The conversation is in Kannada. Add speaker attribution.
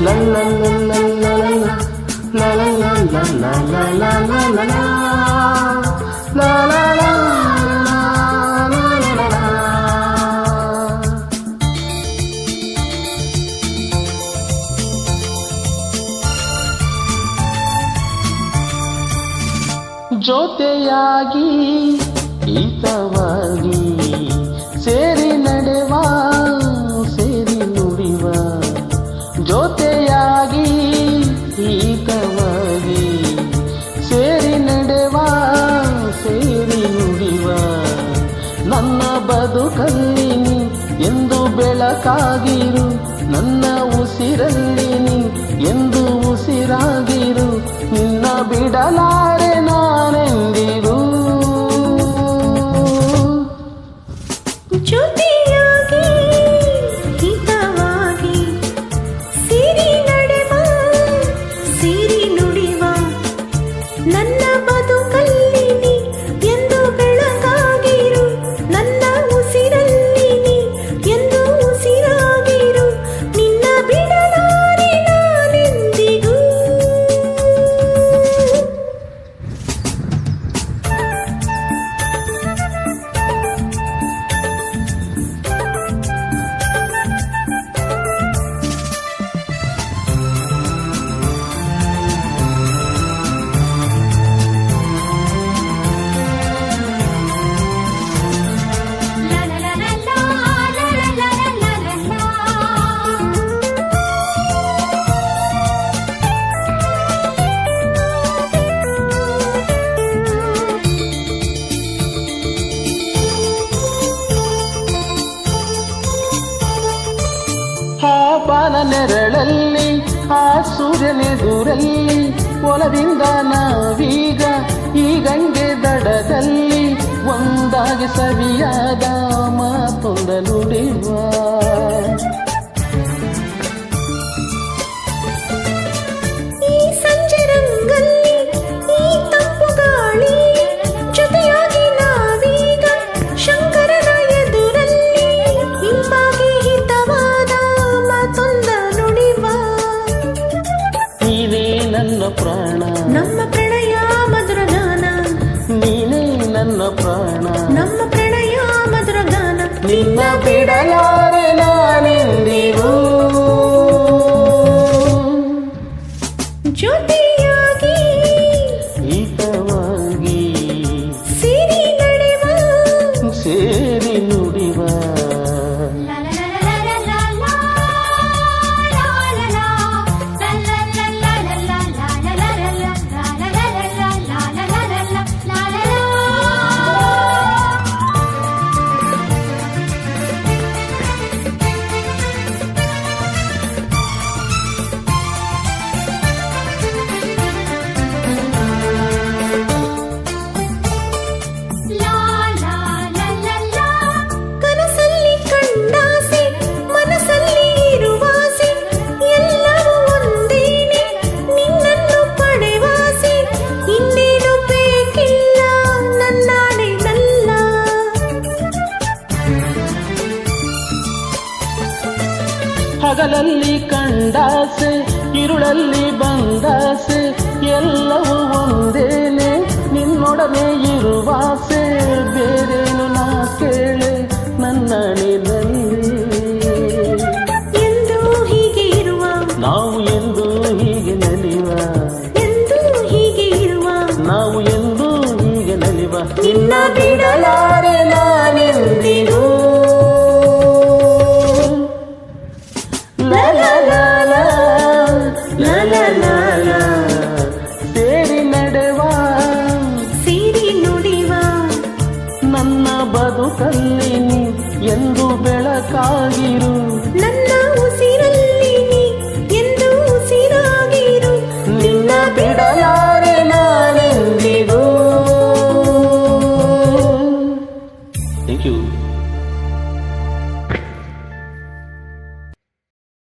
Speaker 1: La la la la la la la la la la la la la la la la la la. ಜೊತೆಯಾಗಿ ಹಿತವಾಗಿ ಸೇರಿ ನಡೆವ ಸೇರಿ ನುಡಿವ ಜೊತೆಯಾಗಿ ಹಿತವಾಗಿ ಸೇರಿ ನಡೆವ ಸೇರಿ ನುಡಿವ ನನ್ನ ಬದುಕಲ್ಲಿ ನೀ ಎಂದು ಬೆಳಕಾಗಿರು ನನ್ನ ಉಸಿರಲ್ಲಿ ನೀ ಎಂದು ಉಸಿರಾಗಿರು ನಿನ್ನ ಬಿಡಲಾರೆ ನಾನೆಂದಿರು
Speaker 2: ಜೊತೆಯಾಗಿ ಹಿತವಾಗಿ ಸೇರಿ ನಡೆವ ಸೇರಿ ನುಡಿವ ನನ್ನ ಬದುಕಲ್ಲಿ ನೀ ಎಂದು ಬೆಳಕಾಗಿರು ನನ್ನ ಉಸಿರಲ್ಲಿ ನೀ ಎಂದು ಉಸಿರಾಗಿರು ನಿನ್ನ ಬಿಡಲಾರೆ ನಾನೆಂದಿಗೂ.
Speaker 1: ಆ ಬಾನ ನೆರಳಲ್ಲಿ ಆ ಸೂರ್ಯನೆದುರಲ್ಲಿ ಒಲದಿಂದ ನಾವೀಗ ಈ ಗಂಗೆ ದಡದಲ್ಲಿ ಒಂದಾಗಿ ಸವಿಯಾದ ಮಾತೊಂದ ನುಡಿವ
Speaker 2: ಈ ಸಂಜೆ ರಂಗಲ್ಲಿ ಈ ತಂಪು ಗಾಳಿ ಜೊತೆಯಾಗಿ ನಾವೀಗ ಶಂಕರನ ಎದುರಲ್ಲಿ ಇಂಪಾಗಿ ಹಿತವಾದ ಮಾತೊಂದ ನುಡಿವ
Speaker 1: ನೀನೇ ನನ್ನ ಪ್ರಾಣ
Speaker 2: ನಮ್ಮ ಪ್ರಣಯ ಮಧುರ ಗಾನ
Speaker 1: ನೀನೇ ನನ್ನ ಪ್ರಾಣ
Speaker 2: ನಮ್ಮ ಪ್ರಣಯ ಮಧುರ ಗಾನ
Speaker 1: ನಿನ್ನ ಬಿಡಲಾರೆ ನಾನೆಂದಿಗೂ
Speaker 2: ಜೊತೆಯಾಗಿ
Speaker 1: ಹಿತವಾಗಿ
Speaker 2: ಸೇರಿ ನಡೆವ
Speaker 1: ಸೇರಿ ನುಡಿವ
Speaker 2: ಕನಸಲ್ಲಿ ಕಂಡಾಸೆ ಮನಸ್ಸಲ್ಲಿ ಇರುವಾಸೆ ಎಲ್ಲವೂ ಒಂದೇನೆ ನಿನ್ನನ್ನು ಪಡೆವಾಸೆ ಇನ್ನೇನು ಬೇಕಿಲ್ಲ ನನ್ನಾಣೆನಲ್ಲ
Speaker 1: ಹಗಲಲ್ಲಿ ಕಂಡಾಸೆ ಇರುಳಲ್ಲಿ ಬಂದಾಸೆ ಎಲ್ಲವೂ ಒಂದೇನೆ ನಿನ್ನೊಡನೆ ಇರುವಾಸೆ ಬೇರೇನು ನಾ ಕೇಳೆ ನನ್ನಣಿನಲ್ಲಿ
Speaker 2: ಎಂದು ಹೀಗೆ ಇರುವ
Speaker 1: ನಾವು ಎಂದು ಹೀಗೆ ನಲಿವ
Speaker 2: ಎಂದು ಹೀಗೆ ಇರುವ
Speaker 1: ನಾವು ಎಂದು ಹೀಗೆ ನಲಿವ ನಿನ್ನ ಬಿಡಲಾರೆ ನಾನೆಂದಿಗೂ ಲ ಲ ಲ ಲ ಲ ಲ ಲ ಲ ಸೇರಿ ನಡೆವ
Speaker 2: ಸೇರಿ ನುಡಿವ
Speaker 1: ನನ್ನ ಬದುಕಲ್ಲಿ ನೀ ಎಂದು ಬೆಳಕಾಗಿರು